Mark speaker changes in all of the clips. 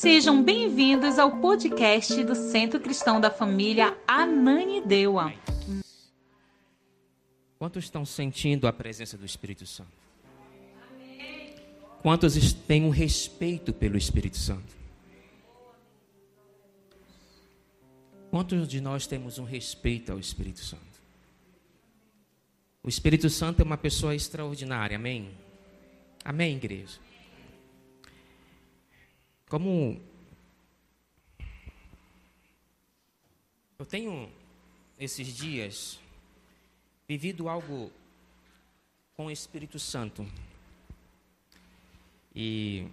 Speaker 1: Sejam bem-vindos ao podcast do Centro Cristão da Família Ananindeua.
Speaker 2: Quantos estão sentindo a presença do Espírito Santo? Quantos têm um respeito pelo Espírito Santo? Quantos de nós temos um respeito ao Espírito Santo? O Espírito Santo é uma pessoa extraordinária, amém? Amém, igreja? Como eu tenho, esses dias, vivido algo com o Espírito Santo. E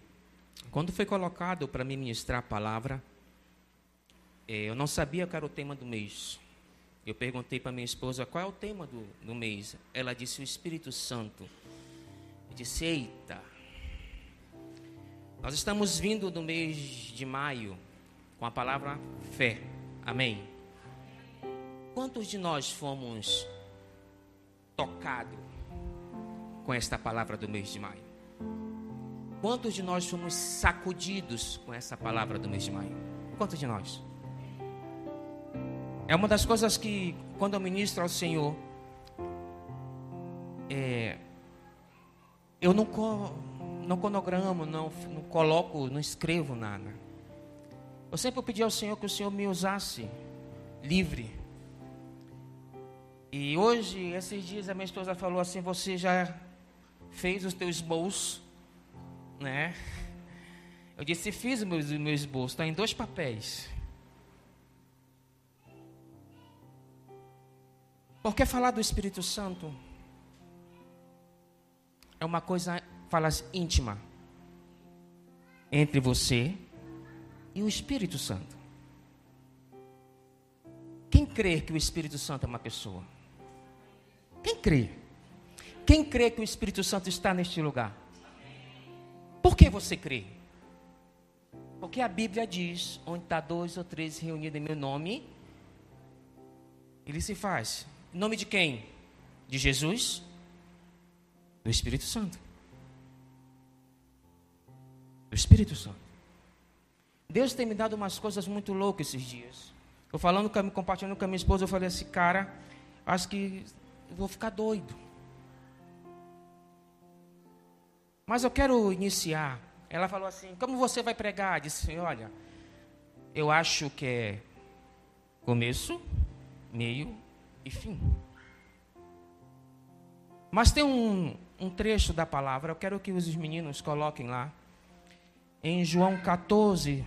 Speaker 2: quando foi colocado para me ministrar a palavra, eu não sabia qual era o tema do mês. Eu perguntei para minha esposa, qual é o tema do mês? Ela disse, o Espírito Santo. Eu disse, eita. Nós estamos vindo do mês de maio com a palavra fé. Amém? Quantos de nós fomos tocados com esta palavra do mês de maio? Quantos de nós fomos sacudidos com essa palavra do mês de maio? Quantos de nós? É uma das coisas que, quando eu ministro ao Senhor, eu não cronogramo, não coloco, não escrevo nada. Eu sempre pedi ao Senhor que o Senhor me usasse livre. E hoje, esses dias, a minha esposa falou assim, você já fez os teus esboços, né? Eu disse, fiz o meu esboço, está em 2 papéis. Porque falar do Espírito Santo é uma coisa, fala íntima, entre você e o Espírito Santo. Quem crê que o Espírito Santo é uma pessoa? Quem crê? Quem crê que o Espírito Santo está neste lugar? Por que você crê? Porque a Bíblia diz, onde está 2 ou 3 reunidos em meu nome, ele se faz. Em nome de quem? De Jesus? Do Espírito Santo. Do Espírito Santo. Deus tem me dado umas coisas muito loucas esses dias. Eu compartilhando com a minha esposa, eu falei assim, cara, acho que eu vou ficar doido. Mas eu quero iniciar. Ela falou assim, como você vai pregar? Eu disse, olha, eu acho que é começo, meio e fim. Mas tem um trecho da palavra, eu quero que os meninos coloquem lá, em João 14.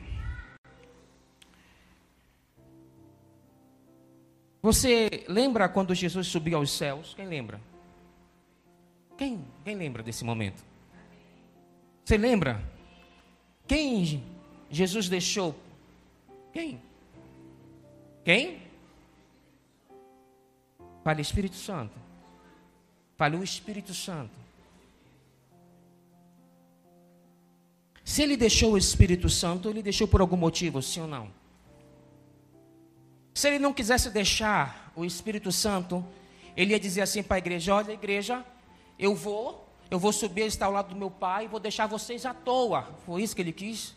Speaker 2: Você lembra quando Jesus subiu aos céus? Quem lembra? Quem lembra desse momento? Você lembra? Quem Jesus deixou? Quem? Fale Espírito Santo. Fale o Espírito Santo. Se ele deixou o Espírito Santo, ele deixou por algum motivo, sim ou não? Se ele não quisesse deixar o Espírito Santo, ele ia dizer assim para a igreja, olha igreja, eu vou subir, estar ao lado do meu pai, e vou deixar vocês à toa. Foi isso que ele quis?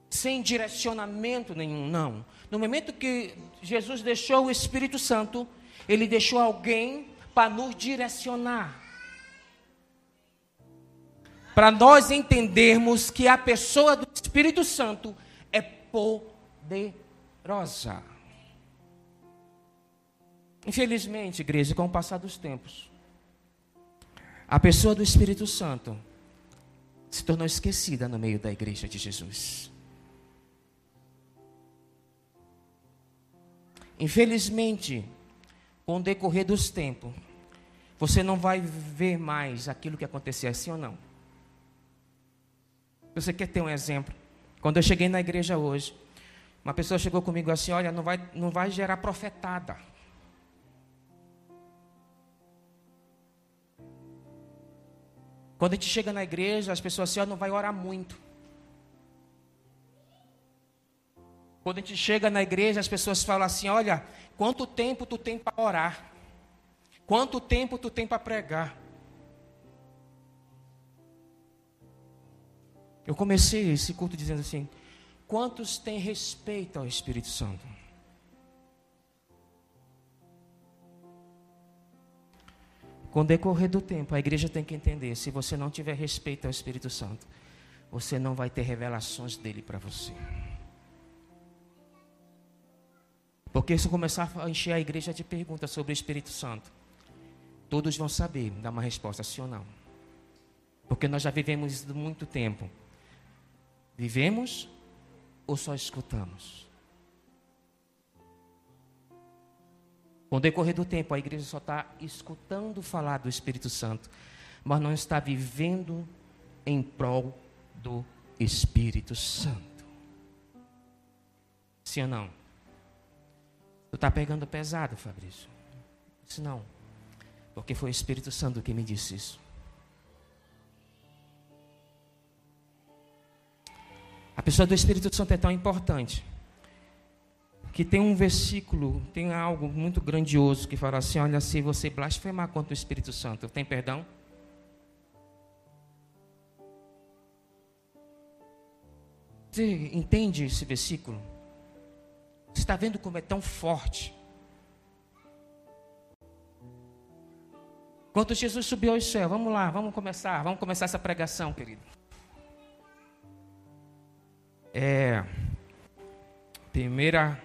Speaker 2: Sem direcionamento nenhum, não. No momento que Jesus deixou o Espírito Santo, ele deixou alguém para nos direcionar. Para nós entendermos que a pessoa do Espírito Santo é poderosa. Infelizmente, igreja, com o passar dos tempos, a pessoa do Espírito Santo se tornou esquecida no meio da igreja de Jesus. Infelizmente, com o decorrer dos tempos, você não vai ver mais aquilo que acontecia, assim ou não? Você quer ter um exemplo? Quando eu cheguei na igreja hoje, uma pessoa chegou comigo assim, olha, não vai gerar profetada. Quando a gente chega na igreja, as pessoas assim, não vai orar muito. Quando a gente chega na igreja, as pessoas falam assim, olha, quanto tempo tu tem para orar? Quanto tempo tu tem para pregar? Eu comecei esse culto dizendo assim: quantos têm respeito ao Espírito Santo? Com o decorrer do tempo, a igreja tem que entender: se você não tiver respeito ao Espírito Santo, você não vai ter revelações dele para você. Porque se eu começar a encher a igreja de perguntas sobre o Espírito Santo, todos vão saber dar uma resposta sim ou não. Porque nós já vivemos isso muito tempo. Vivemos ou só escutamos? Com o decorrer do tempo, a igreja só está escutando falar do Espírito Santo, mas não está vivendo em prol do Espírito Santo. Sim ou não? Tu está pegando pesado, Fabrício? Disse não, porque foi o Espírito Santo que me disse isso. A pessoa do Espírito Santo é tão importante que tem um versículo, tem algo muito grandioso que fala assim: olha, se você blasfemar contra o Espírito Santo, tem perdão? Você entende esse versículo? Você está vendo como é tão forte? Quando Jesus subiu ao céu, vamos lá, vamos começar essa pregação, querido. Primeira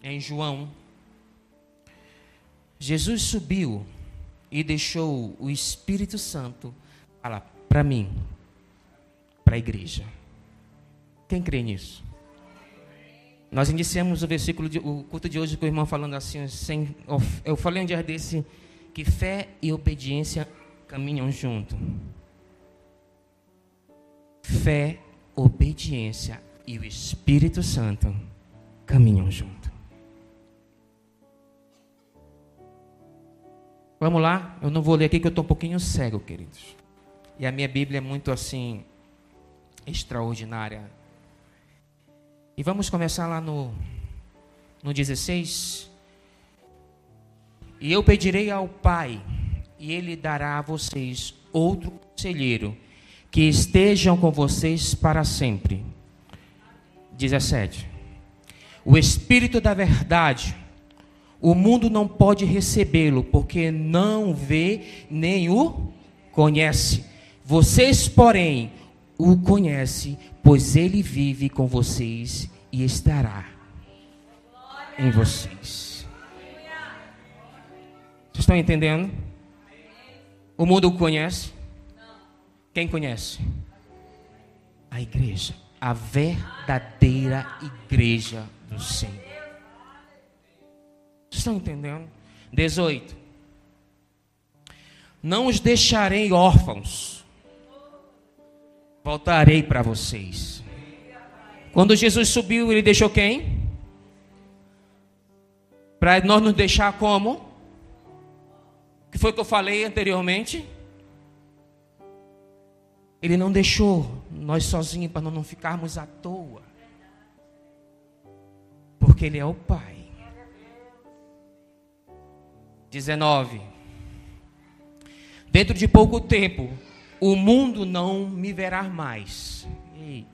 Speaker 2: em João, Jesus subiu e deixou o Espírito Santo para mim, para a igreja. Quem crê nisso? Nós iniciamos o culto de hoje com o irmão falando assim, eu falei um dia desse, que fé e obediência caminham junto. Fé, obediência e o Espírito Santo caminham junto. Vamos lá? Eu não vou ler aqui que eu estou um pouquinho cego, queridos. E a minha Bíblia é muito assim, extraordinária. E vamos começar lá no 16. E eu pedirei ao Pai, e Ele dará a vocês outro conselheiro, que estejam com vocês para sempre. 17. O Espírito da verdade, o mundo não pode recebê-lo, porque não vê nem o conhece. Vocês, porém, o conhecem, pois ele vive com vocês e estará em vocês. Vocês estão entendendo? O mundo o conhece? Quem conhece? A igreja. A verdadeira igreja do Senhor. Vocês estão entendendo? 18. Não os deixarei órfãos. Voltarei para vocês. Quando Jesus subiu, ele deixou quem? Para nós nos deixar como? O que foi que eu falei anteriormente? Ele não deixou nós sozinhos para nós não ficarmos à toa. Porque Ele é o Pai. 19. Dentro de pouco tempo, o mundo não me verá mais. Eita.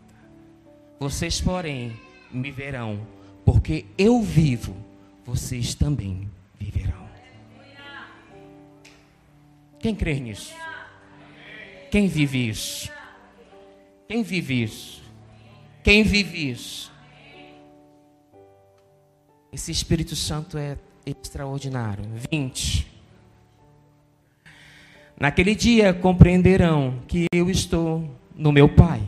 Speaker 2: Vocês, porém, me verão. Porque eu vivo, vocês também viverão. Quem crê nisso? Quem vive isso? Quem vive isso? Quem vive isso? Esse Espírito Santo é extraordinário. 20. Naquele dia compreenderão que eu estou no meu Pai,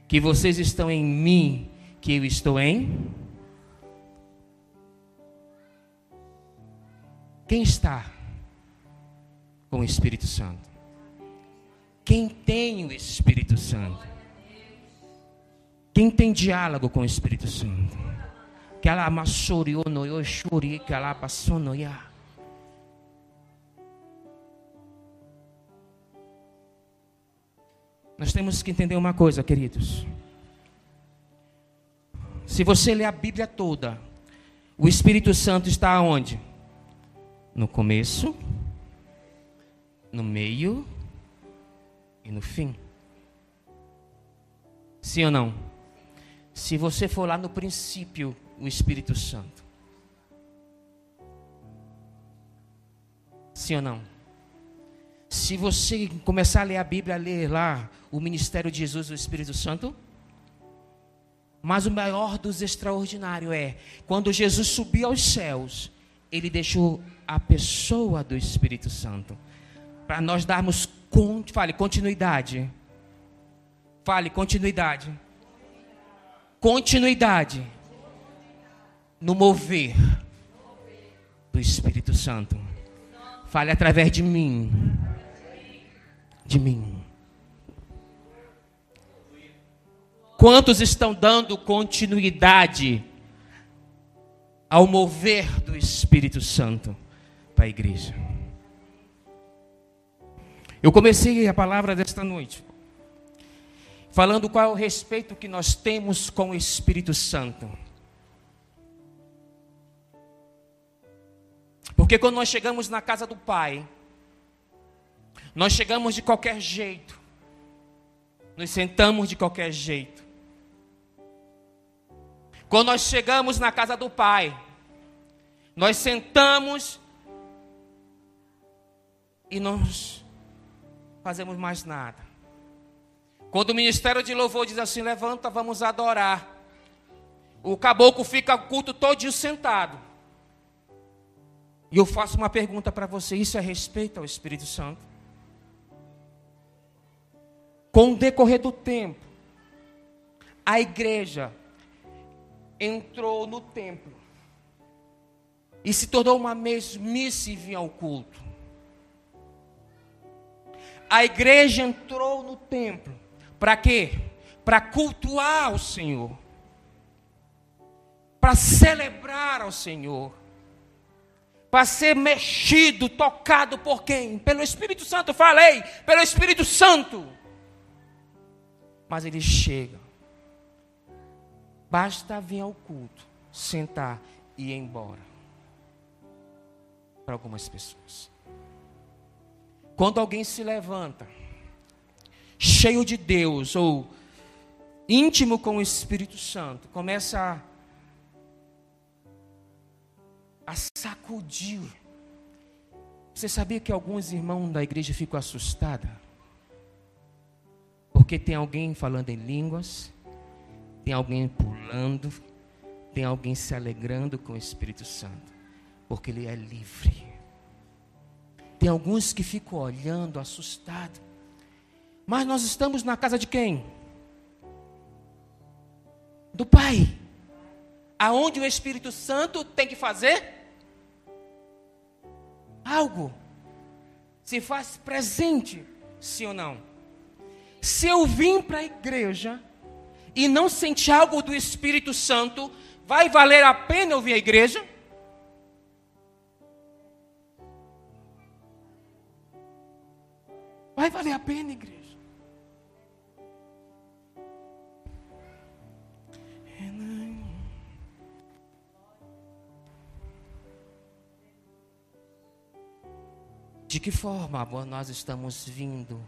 Speaker 2: que vocês estão em mim, que eu estou em... Quem está com o Espírito Santo? Quem tem o Espírito Santo? Quem tem diálogo com o Espírito Santo? Que ela amassoriou no eu chorei, que ela passou no ya. Nós temos que entender uma coisa, queridos. Se você ler a Bíblia toda, o Espírito Santo está onde? No começo, no meio e no fim. Sim ou não? Se você for lá no princípio, o Espírito Santo. Sim ou não? Se você começar a ler a Bíblia, a ler lá o ministério de Jesus, o Espírito Santo. Mas o maior dos extraordinários é, quando Jesus subiu aos céus, ele deixou a pessoa do Espírito Santo. Para nós darmos, fale, continuidade. Fale, continuidade. Continuidade. No mover do Espírito Santo. Fale através de mim. De mim. Quantos estão dando continuidade ao mover do Espírito Santo para a igreja? Eu comecei a palavra desta noite falando qual é o respeito que nós temos com o Espírito Santo. Porque quando nós chegamos na casa do Pai, nós chegamos de qualquer jeito, nos sentamos de qualquer jeito. Quando nós chegamos na casa do Pai, nós sentamos e não fazemos mais nada. Quando o ministério de louvor diz assim, levanta, vamos adorar. O caboclo fica o culto todinho sentado. E eu faço uma pergunta para você, isso é respeito ao Espírito Santo? Com o decorrer do tempo, a igreja entrou no templo e se tornou uma mesmice vir ao culto. A igreja entrou no templo para quê? Para cultuar o Senhor, para celebrar ao Senhor, para ser mexido, tocado por quem? Pelo Espírito Santo, falei, pelo Espírito Santo. Mas ele chega. Basta vir ao culto, sentar e ir embora. Para algumas pessoas. Quando alguém se levanta, cheio de Deus, ou íntimo com o Espírito Santo, começa a sacudir. Você sabia que alguns irmãos da igreja ficam assustados? Porque tem alguém falando em línguas, tem alguém pulando, tem alguém se alegrando com o Espírito Santo, porque ele é livre. Tem alguns que ficam olhando, assustados. Mas nós estamos na casa de quem? Do Pai. Aonde o Espírito Santo tem que fazer algo. Se faz presente, sim ou não? Se eu vim para a igreja e não sentir algo do Espírito Santo, vai valer a pena eu vir à igreja? Vai valer a pena, igreja? De que forma nós estamos vindo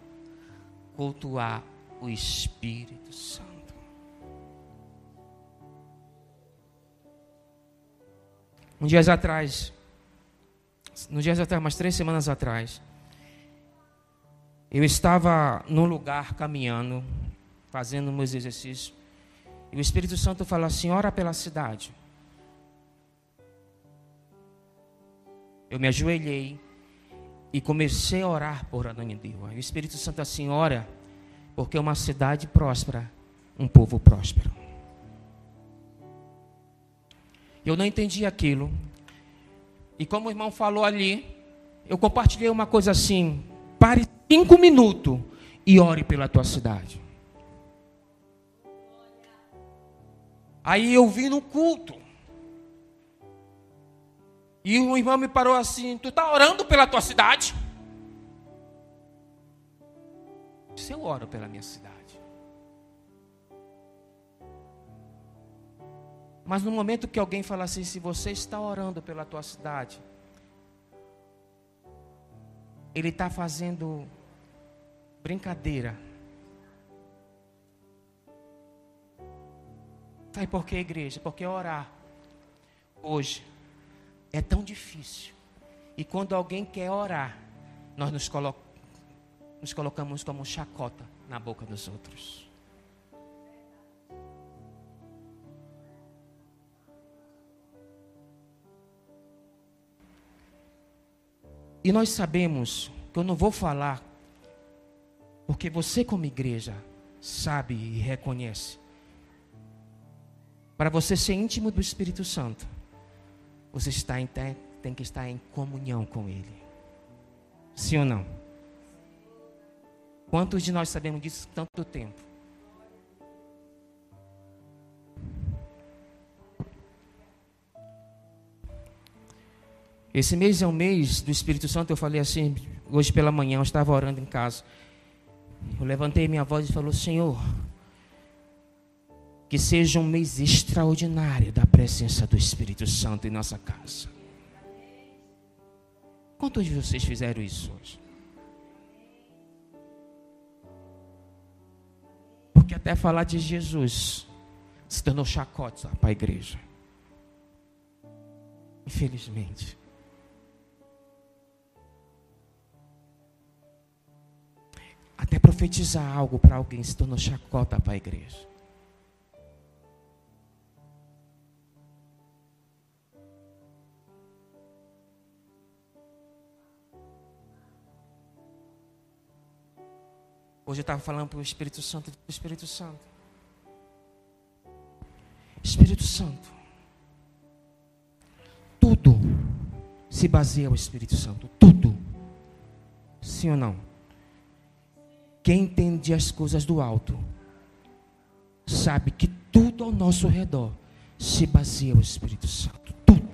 Speaker 2: cultuar o Espírito Santo? Uns dias atrás, umas 3 semanas atrás, eu estava num lugar caminhando, fazendo meus exercícios, e o Espírito Santo falou assim, ora pela cidade. Eu me ajoelhei e comecei a orar por Ananindeua. E o Espírito Santo assim, ora, porque uma cidade próspera, um povo próspero. Eu não entendi aquilo. E como o irmão falou ali, eu compartilhei uma coisa assim, pare 5 minutos e ore pela tua cidade. Aí eu vim no culto. E o irmão me parou assim, tu está orando pela tua cidade? Se eu oro pela minha cidade. Mas no momento que alguém fala assim, se você está orando pela tua cidade, ele está fazendo brincadeira. Sabe por quê, igreja? Porque orar hoje é tão difícil. E quando alguém quer orar, nós nos colocamos como chacota na boca dos outros. E nós sabemos que eu não vou falar, porque você como igreja sabe e reconhece. Para você ser íntimo do Espírito Santo, você tem que estar em comunhão com Ele. Sim ou não? Quantos de nós sabemos disso há tanto tempo? Esse mês é um mês do Espírito Santo. Eu falei assim, hoje pela manhã, eu estava orando em casa. Eu levantei minha voz e falei: Senhor, que seja um mês extraordinário da presença do Espírito Santo em nossa casa. Quantos de vocês fizeram isso hoje? Porque até falar de Jesus se tornou chacota para a igreja. Infelizmente. Até profetizar algo para alguém se tornou chacota para a igreja. Hoje eu estava falando para o Espírito Santo, Espírito Santo. Espírito Santo. Tudo se baseia no Espírito Santo. Tudo. Sim ou não? Quem entende as coisas do alto sabe que tudo ao nosso redor se baseia no Espírito Santo. Tudo.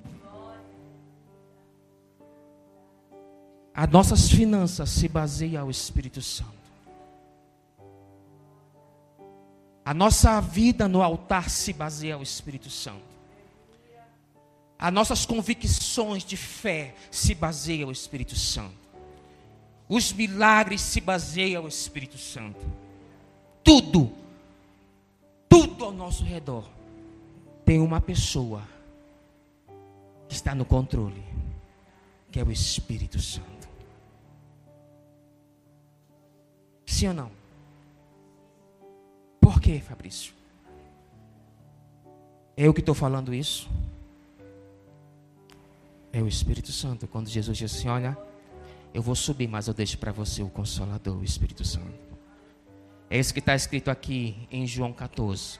Speaker 2: As nossas finanças se baseiam ao Espírito Santo. A nossa vida no altar se baseia ao Espírito Santo. As nossas convicções de fé se baseiam ao Espírito Santo. Os milagres se baseiam ao Espírito Santo. Tudo ao nosso redor tem uma pessoa que está no controle, que é o Espírito Santo. Sim ou não? Por quê, Fabrício? Eu que estou falando isso? É o Espírito Santo. Quando Jesus disse assim: olha, eu vou subir, mas eu deixo para você o Consolador, o Espírito Santo. É isso que está escrito aqui em João 14.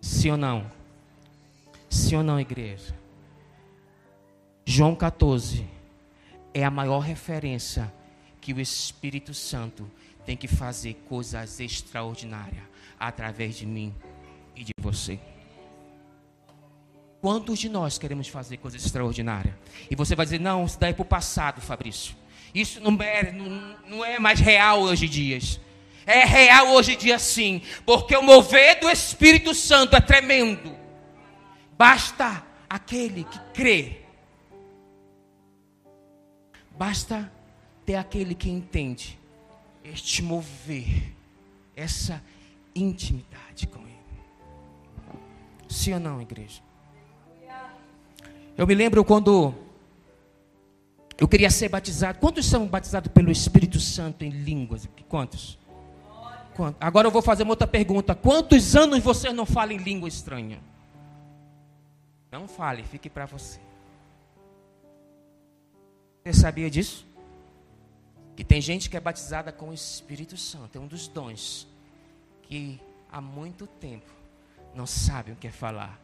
Speaker 2: Sim ou não? Sim ou não, igreja? João 14 é a maior referência que o Espírito Santo tem que fazer coisas extraordinárias através de mim e de você. Quantos de nós queremos fazer coisas extraordinárias? E você vai dizer: não, isso daí é para o passado, Fabrício. Isso não é mais real hoje em dia. É real hoje em dia sim, porque o mover do Espírito Santo é tremendo. Basta aquele que crê. Basta ter aquele que entende este mover, essa intimidade com Ele. Sim ou não, igreja? Eu me lembro quando eu queria ser batizado. Quantos são batizados pelo Espírito Santo em línguas? Quantos? Agora eu vou fazer uma outra pergunta. Quantos anos você não fala em língua estranha? Não fale, fique para você. Você sabia disso? Que tem gente que é batizada com o Espírito Santo. É um dos dons que há muito tempo não sabe o que é falar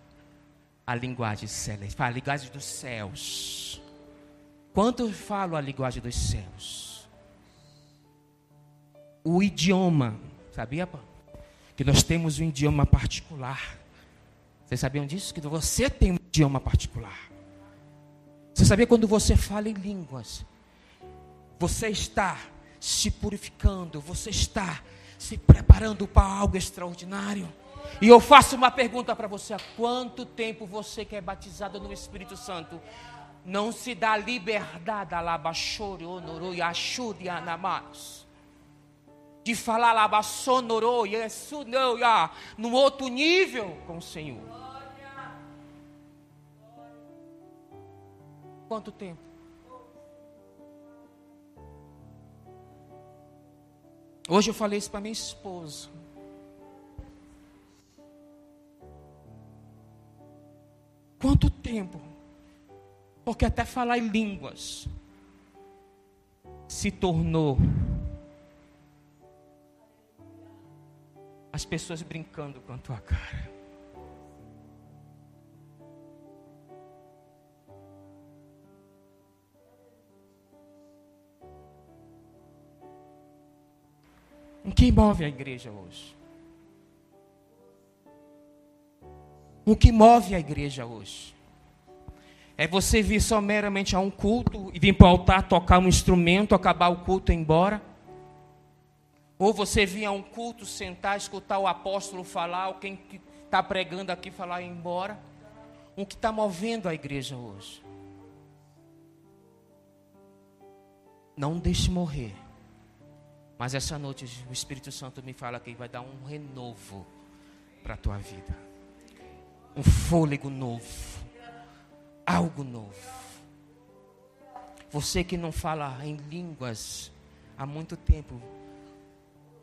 Speaker 2: a linguagem celeste, a linguagem dos céus. Quantos falam a linguagem dos céus? O idioma, sabia, pô? Que nós temos um idioma particular. Vocês sabiam disso? Que você tem um idioma particular. Você sabia quando você fala em línguas, você está se purificando, você está se preparando para algo extraordinário. E eu faço uma pergunta para você: há quanto tempo você que é batizado no Espírito Santo não se dá liberdade de falar lá, sonorou, isso não, num outro nível com o Senhor. Quanto tempo? Hoje eu falei isso para minha esposa. Quanto tempo? Porque até falar em línguas se tornou as pessoas brincando com a tua cara. O que move a igreja hoje? O que move a igreja hoje? É você vir só meramente a um culto e vir para o altar tocar um instrumento, acabar o culto e ir embora? Ou você vir a um culto, sentar, escutar o apóstolo falar, ou quem está pregando aqui falar e ir embora? O que está movendo a igreja hoje? Não deixe morrer. Mas essa noite o Espírito Santo me fala que vai dar um renovo para a tua vida. Um fôlego novo. Algo novo. Você que não fala em línguas há muito tempo,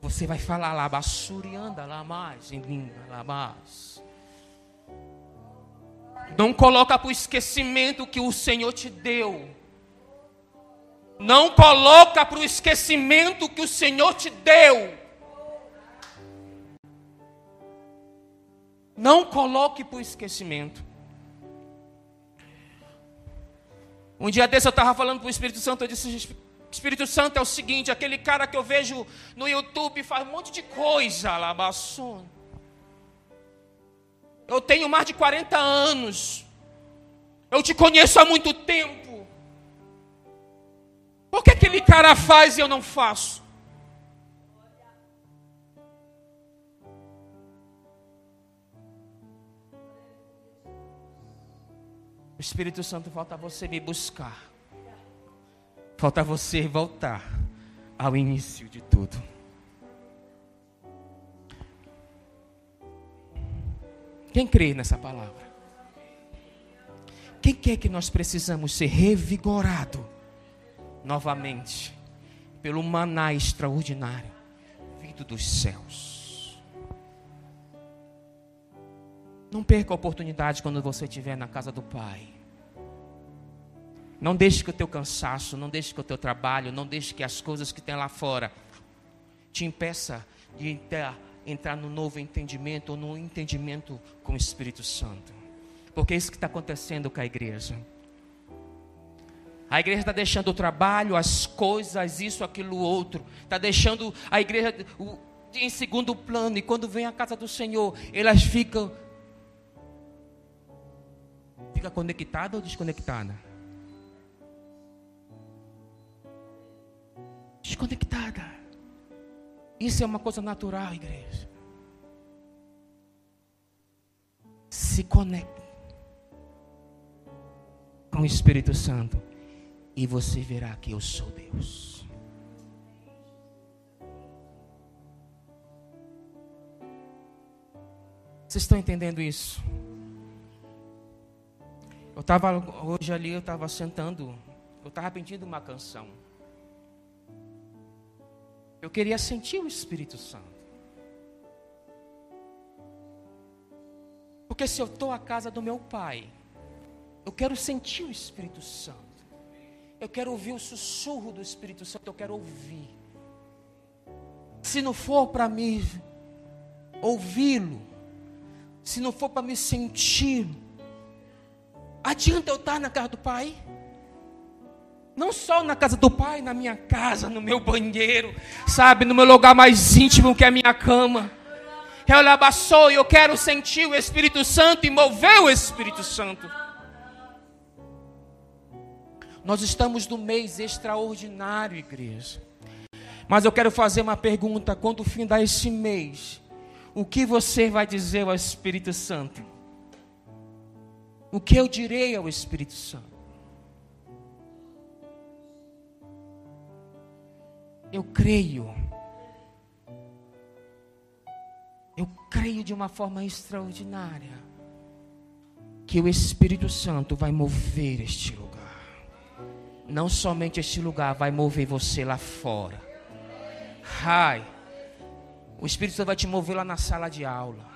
Speaker 2: você vai falar lá, basura anda lá mais, em língua, lá mais. Não coloca para o esquecimento que o Senhor te deu. Não coloca para o esquecimento que o Senhor te deu. Não coloque para o esquecimento. Um dia desse eu estava falando para o Espírito Santo, eu disse, Espírito Santo, é o seguinte, aquele cara que eu vejo no YouTube faz um monte de coisa lá, baçom. Eu tenho mais de 40 anos. Eu te conheço há muito tempo. Por que aquele cara faz e eu não faço? O Espírito Santo falta você me buscar. Falta você voltar ao início de tudo. Quem crê nessa palavra? Quem quer que nós precisamos ser revigorado novamente pelo maná extraordinário vindo dos céus? Não perca a oportunidade quando você estiver na casa do Pai. Não deixe que o teu cansaço, não deixe que o teu trabalho, não deixe que as coisas que tem lá fora te impeça de entrar no novo entendimento ou no entendimento com o Espírito Santo. Porque é isso que está acontecendo com a igreja. A igreja está deixando o trabalho, as coisas, isso, aquilo, outro. Está deixando a igreja em segundo plano. E quando vem à casa do Senhor, elas ficam conectadas ou desconectadas? Desconectada. Isso é uma coisa natural, igreja. Se conecte com o Espírito Santo e você verá que eu sou Deus. Vocês estão entendendo isso? Hoje ali eu estava sentando, eu estava pedindo uma canção. Eu queria sentir o Espírito Santo. Porque se eu estou à casa do meu Pai, eu quero sentir o Espírito Santo. Eu quero ouvir o sussurro do Espírito Santo, eu quero ouvir. Se não for para me ouvi-lo, se não for para me sentir, adianta eu estar na casa do Pai? Não só na casa do Pai, na minha casa, no meu banheiro, sabe, no meu lugar mais íntimo que é a minha cama. Eu quero sentir o Espírito Santo e mover o Espírito Santo. Nós estamos no mês extraordinário, igreja. Mas eu quero fazer uma pergunta, quando findar esse mês, o que você vai dizer ao Espírito Santo? O que eu direi ao Espírito Santo? Eu creio Eu creio de uma forma extraordinária que o Espírito Santo vai mover este lugar. Não somente este lugar, vai mover você lá fora. Ai, o Espírito Santo vai te mover lá na sala de aula.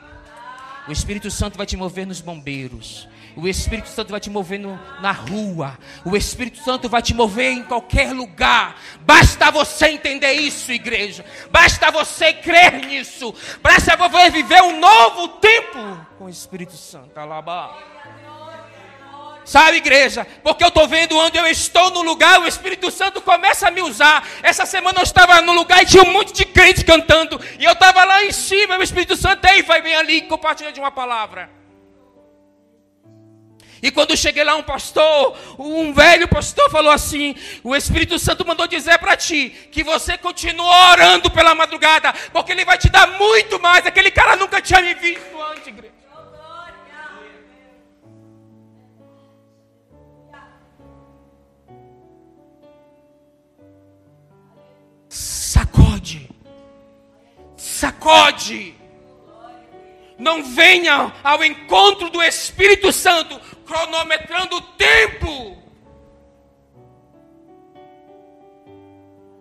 Speaker 2: O Espírito Santo vai te mover nos bombeiros. O Espírito Santo vai te mover na rua. O Espírito Santo vai te mover em qualquer lugar. Basta você entender isso, igreja. Basta você crer nisso. Basta você viver um novo tempo com o Espírito Santo. Alabá. Sabe, igreja, porque eu estou vendo onde eu estou no lugar, o Espírito Santo começa a me usar. Essa semana eu estava no lugar e tinha um monte de crente cantando. E eu estava lá em cima, e o Espírito Santo, ei, vai bem ali e compartilha de uma palavra. E quando eu cheguei lá, um velho pastor falou assim: o Espírito Santo mandou dizer para ti que você continua orando pela madrugada, porque ele vai te dar muito mais. Aquele cara nunca tinha me visto antes, igreja. Sacode. Sacode. Não venha ao encontro do Espírito Santo cronometrando o tempo.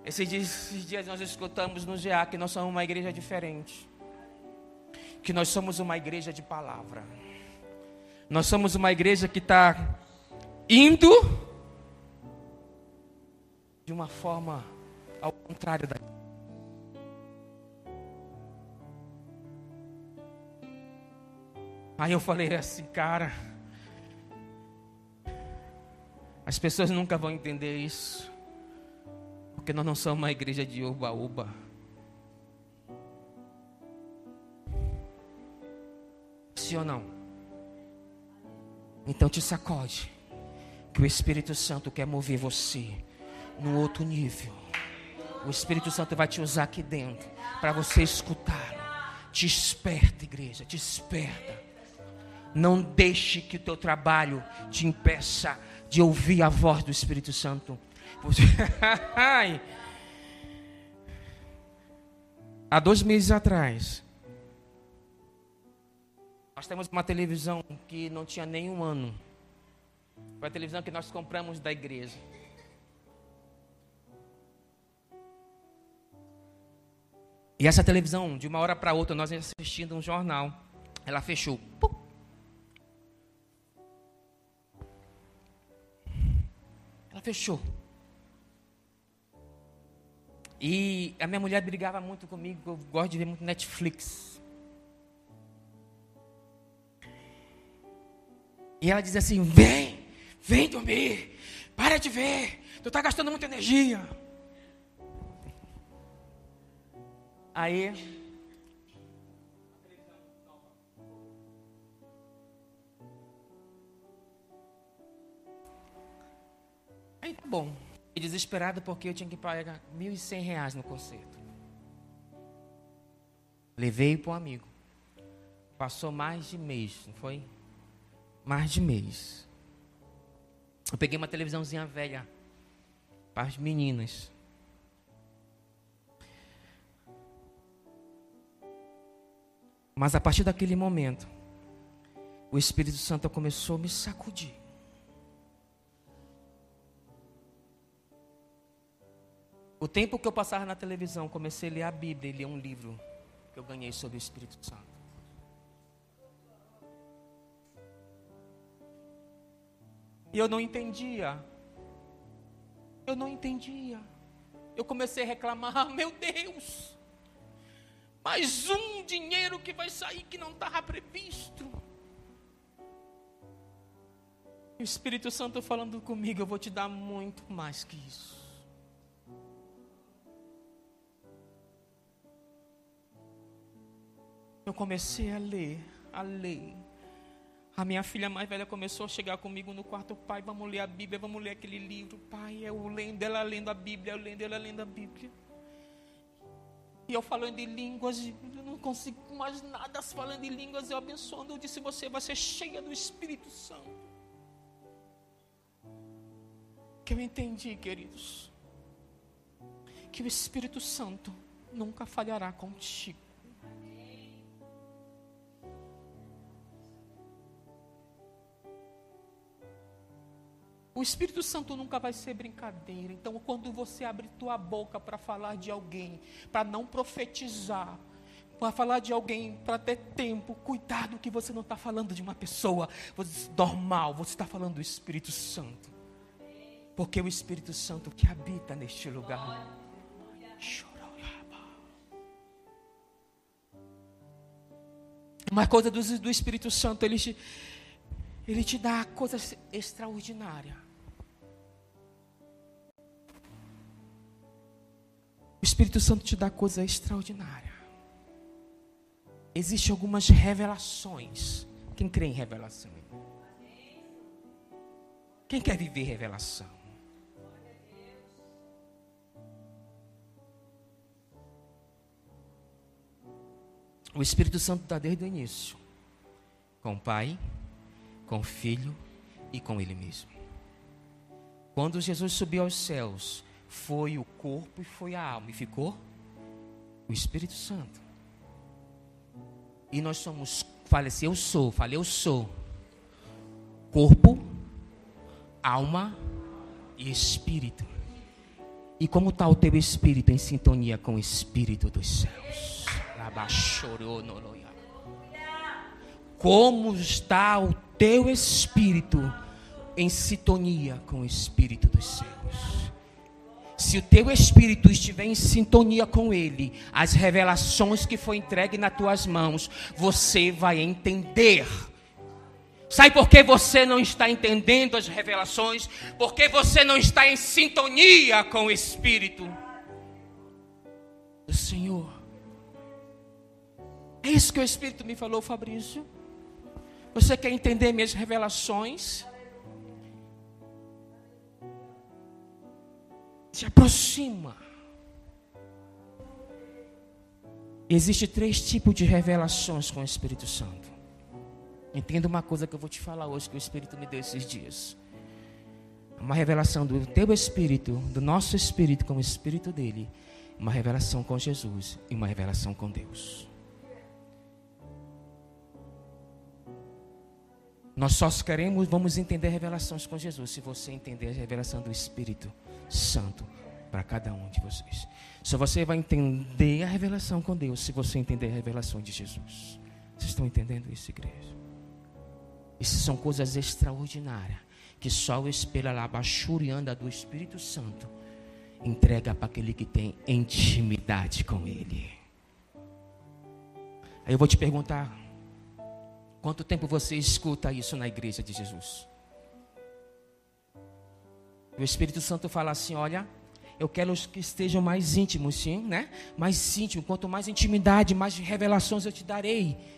Speaker 2: Esses dias nós escutamos no GA que nós somos uma igreja diferente. Que nós somos uma igreja de palavra. Nós somos uma igreja que está indo de uma forma ao contrário da. Aí eu falei assim, cara, as pessoas nunca vão entender isso, porque nós não somos uma igreja de uba-uba. Sim ou não? Então te sacode, que o Espírito Santo quer mover você num outro nível. O Espírito Santo vai te usar aqui dentro para você escutá-lo. Te esperta, igreja, te esperta. Não deixe que o teu trabalho te impeça de ouvir a voz do Espírito Santo. Há 2 meses atrás, nós temos uma televisão que não tinha nem 1 ano. Foi a televisão que nós compramos da igreja. E essa televisão, de uma hora para outra, nós assistindo um jornal, ela fechou. Pum. Ela fechou. E a minha mulher brigava muito comigo, eu gosto de ver muito Netflix. E ela dizia assim, vem dormir, para de ver, tu está gastando muita energia. Aí tá bom. E desesperado porque eu tinha que pagar R$1.100 no concerto. Levei para um amigo. Passou mais de mês, não foi? Mais de mês. Eu peguei uma televisãozinha velha para as meninas. Mas a partir daquele momento, o Espírito Santo começou a me sacudir. O tempo que eu passava na televisão, comecei a ler a Bíblia e ler um livro que eu ganhei sobre o Espírito Santo. E eu não entendia. Eu comecei a reclamar, meu Deus, mais um dinheiro que vai sair que não estava previsto. E o Espírito Santo falando comigo, eu vou te dar muito mais que isso. Eu comecei a ler. A minha filha mais velha começou a chegar comigo no quarto, pai, vamos ler a Bíblia, vamos ler aquele livro. Pai, eu lendo, ela lendo a Bíblia, eu lendo, ela lendo a Bíblia. E eu falando em línguas, eu não consigo mais nada falando em línguas, eu abençoando. Eu disse, você vai ser cheia do Espírito Santo. Que eu entendi, queridos, que o Espírito Santo nunca falhará contigo. O Espírito Santo nunca vai ser brincadeira. Então, quando você abre tua boca para falar de alguém, para não profetizar, para falar de alguém, para ter tempo, cuidado que você não está falando de uma pessoa normal, você está falando do Espírito Santo. Porque o Espírito Santo que habita neste lugar. Uma coisa do Espírito Santo, ele te dá coisas extraordinárias. O Espírito Santo te dá coisa extraordinária. Existem algumas revelações. Quem crê em revelação? Quem quer viver revelação? O Espírito Santo está desde o início. Com o Pai, com o Filho e com Ele mesmo. Quando Jesus subiu aos céus, foi o corpo e foi a alma. E ficou o Espírito Santo. E nós somos, falei eu sou. Corpo, alma e espírito. E como está o teu espírito em sintonia com o Espírito dos céus? Como está o teu espírito em sintonia com o Espírito dos céus? Se o teu espírito estiver em sintonia com ele, as revelações que foi entregue nas tuas mãos, você vai entender. Sabe por que você não está entendendo as revelações? Porque você não está em sintonia com o Espírito do Senhor. É isso que o Espírito me falou, Fabrício. Você quer entender minhas revelações? Se aproxima. Existem 3 tipos de revelações com o Espírito Santo. Entenda uma coisa que eu vou te falar hoje, que o Espírito me deu esses dias. Uma revelação do teu Espírito, do nosso Espírito com o Espírito dele. Uma revelação com Jesus e uma revelação com Deus. Nós só vamos entender revelações com Jesus se você entender a revelação do Espírito Santo para cada um de vocês. Só você vai entender a revelação com Deus se você entender a revelação de Jesus. Vocês estão entendendo isso, igreja? Essas são coisas extraordinárias que só o espelho anda do Espírito Santo entrega para aquele que tem intimidade com Ele. Aí eu vou te perguntar: quanto tempo você escuta isso na igreja de Jesus? O Espírito Santo fala assim: olha, eu quero que estejam mais íntimos, sim, né? Mais íntimo, quanto mais intimidade, mais revelações eu te darei.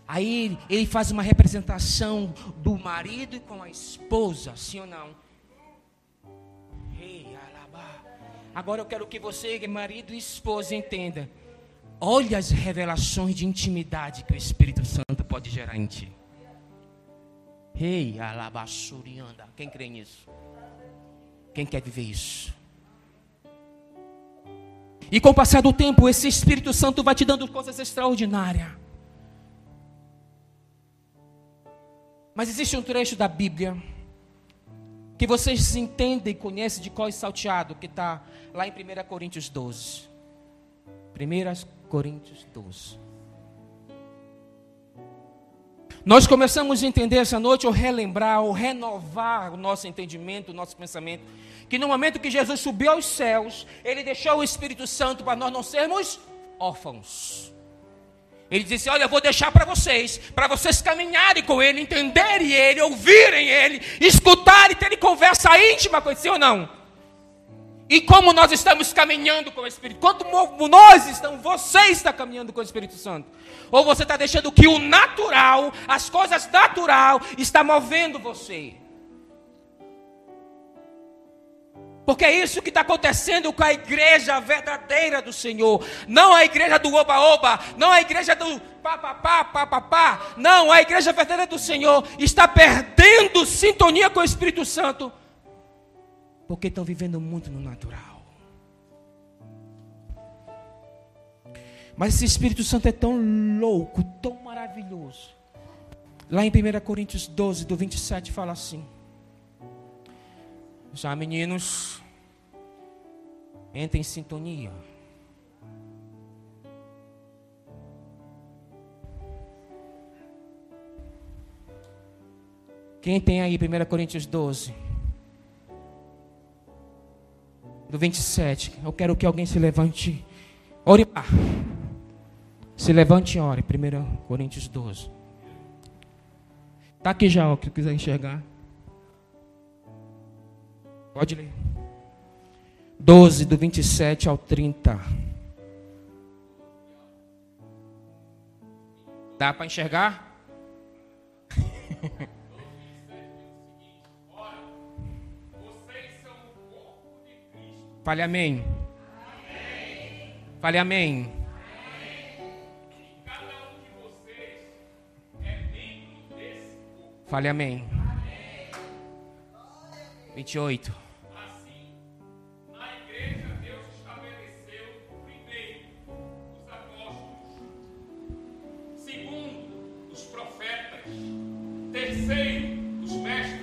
Speaker 2: Aí ele faz uma representação do marido com a esposa, sim ou não? Agora eu quero que você, marido e esposa, entenda. Olha as revelações de intimidade que o Espírito Santo pode gerar em ti. Alabassurianda. Quem crê nisso? Quem quer viver isso? E com o passar do tempo, esse Espírito Santo vai te dando coisas extraordinárias. Mas existe um trecho da Bíblia que vocês entendem e conhecem de cor e salteado, que está lá em 1 Coríntios 12. 1 Coríntios 12. Nós começamos a entender essa noite, ou relembrar, ou renovar o nosso entendimento, o nosso pensamento, que no momento que Jesus subiu aos céus, Ele deixou o Espírito Santo para nós não sermos órfãos. Ele disse: olha, eu vou deixar para vocês caminharem com Ele, entenderem Ele, ouvirem Ele, escutarem, terem conversa íntima com Ele, sim ou não? E como nós estamos caminhando com o Espírito? Quanto nós estamos, você está caminhando com o Espírito Santo? Ou você está deixando que o natural, as coisas natural, está movendo você? Porque é isso que está acontecendo com a igreja verdadeira do Senhor. Não a igreja do oba-oba, não a igreja do papapá. Não, a igreja verdadeira do Senhor está perdendo sintonia com o Espírito Santo. Porque estão vivendo muito no natural. Mas esse Espírito Santo é tão louco, tão maravilhoso. Lá em 1 Coríntios 12, do 27, fala assim: Já, meninos, entrem em sintonia. Quem tem aí 1 Coríntios 12, do 27? Eu quero que alguém se levante. Ore lá. Se levante e ore. 1 Coríntios 12. Está aqui já, o que quiser enxergar. Pode ler. 12, do 27 ao 30. Dá para enxergar? Fale amém. Amém. Fale amém. Amém. Cada um de vocês é membro desse corpo. Fale amém. Amém. 28. Assim, na igreja Deus estabeleceu primeiro os apóstolos, segundo os profetas, terceiro os mestres,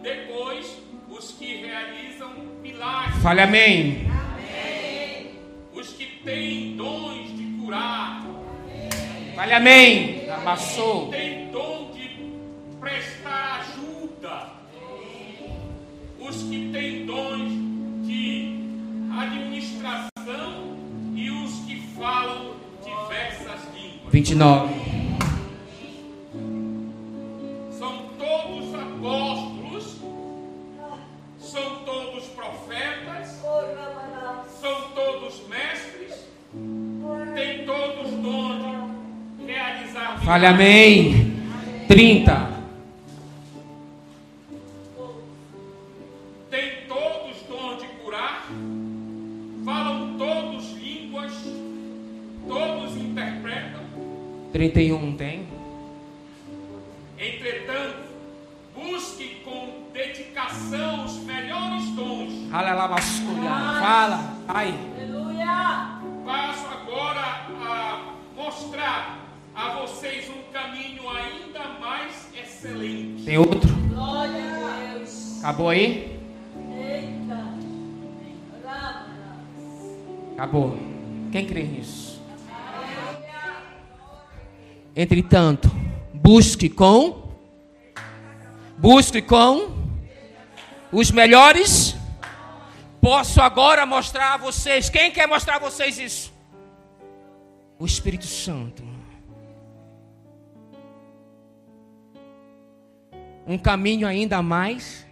Speaker 2: depois os que realizam milagres. Fale amém. Amém. Os que têm dons de curar. Amém. Fale amém. Amassou. Os que têm dom de prestar ajuda. Amém. Os que têm dons de administração e os que falam diversas línguas. 29. São todos apóstolos. São todos profetas, são todos mestres, têm todos dom de realizar. Fale amém. 30. Têm todos dom de curar, falam todos línguas, todos interpretam. 31 tem. Entretanto, busque com dedicação os melhores dons. Fala. Ai. Aleluia. Passo agora a mostrar a vocês um caminho ainda mais excelente. Tem outro? Glória a Deus. Acabou aí? Eita. Acabou. Quem crê nisso? Entretanto, busque com os melhores. Posso agora mostrar a vocês. Quem quer mostrar a vocês isso? O Espírito Santo. Um caminho ainda mais.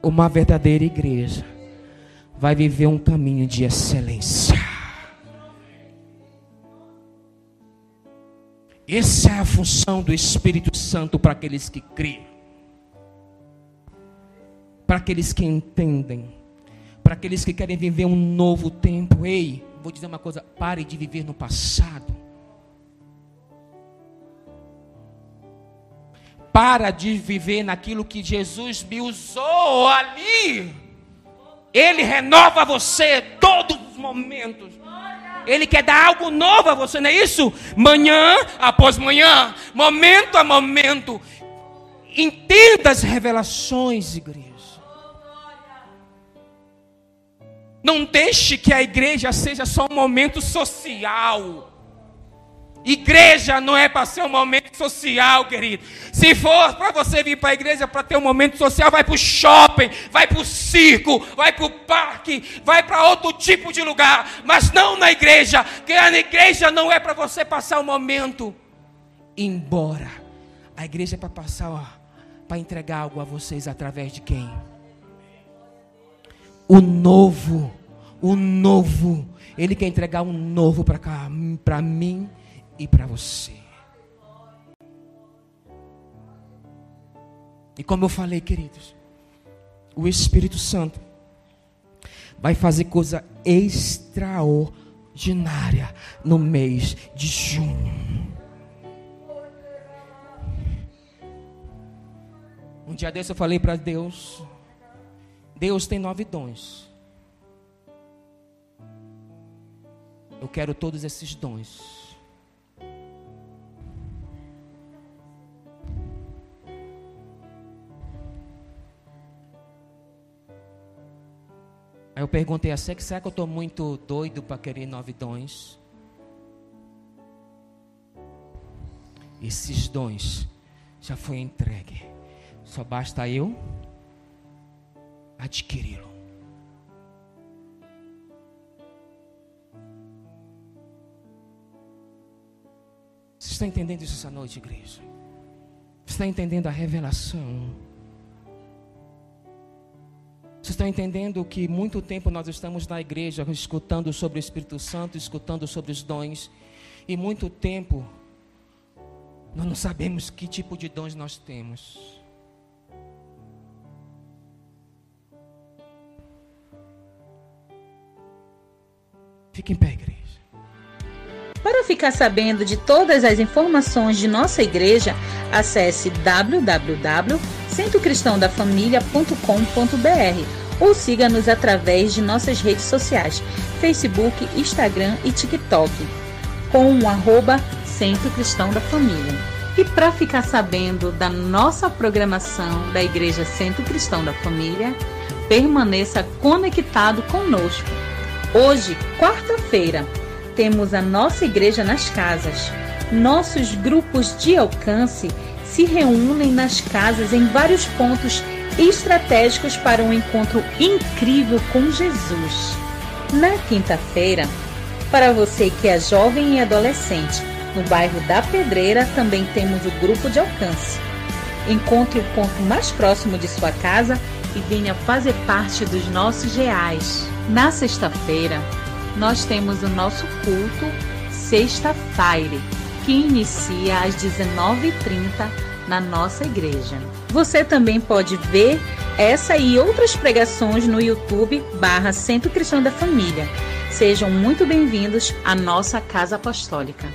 Speaker 2: Uma verdadeira igreja vai viver um caminho de excelência. Essa é a função do Espírito Santo para aqueles que creem, para aqueles que entendem, para aqueles que querem viver um novo tempo. Ei, vou dizer uma coisa: pare de viver no passado. Para de viver naquilo que Jesus me usou ali. Ele renova você todos os momentos. Ele quer dar algo novo a você, não é isso? Manhã após manhã, momento a momento. Entenda as revelações, igreja. Não deixe que a igreja seja só um momento social. Igreja não é para ser um momento social, querido. Se for para você vir para a igreja para ter um momento social, vai para o shopping, vai para o circo, vai para o parque, vai para outro tipo de lugar. Mas não na igreja, porque a igreja não é para você passar um momento. Embora a igreja é para passar, para entregar algo a vocês através de quem? O novo. Ele quer entregar um novo para cá, para mim e para você. E como eu falei, queridos, o Espírito Santo vai fazer coisa extraordinária no mês de junho. Um dia desse eu falei para Deus: Deus tem 9 dons. Eu quero todos esses dons. Aí eu perguntei a Sec, será que eu estou muito doido para querer 9 dons? Esses dons já foi entregue. Só basta eu adquiri-lo. Você está entendendo isso essa noite, igreja? Você está entendendo a revelação? Você está entendendo que muito tempo nós estamos na igreja escutando sobre o Espírito Santo, escutando sobre os dons, e muito tempo nós não sabemos que tipo de dons nós temos. Fique em pé, igreja.
Speaker 1: Para ficar sabendo de todas as informações de nossa igreja, acesse www.centrocristãodafamilia.com.br ou siga-nos através de nossas redes sociais, Facebook, Instagram e TikTok, com o @Centro Cristão da Família. E para ficar sabendo da nossa programação da Igreja Centro Cristão da Família, permaneça conectado conosco. Hoje, quarta-feira, temos a nossa igreja nas casas. Nossos grupos de alcance se reúnem nas casas em vários pontos estratégicos para um encontro incrível com Jesus. Na quinta-feira, para você que é jovem e adolescente, no bairro da Pedreira também temos o grupo de alcance. Encontre o ponto mais próximo de sua casa e venha fazer parte dos nossos reais. Na sexta-feira, nós temos o nosso culto Sexta Fire, que inicia às 19h30 na nossa igreja. Você também pode ver essa e outras pregações no YouTube /Centro Cristão da Família. Sejam muito bem-vindos à nossa Casa Apostólica.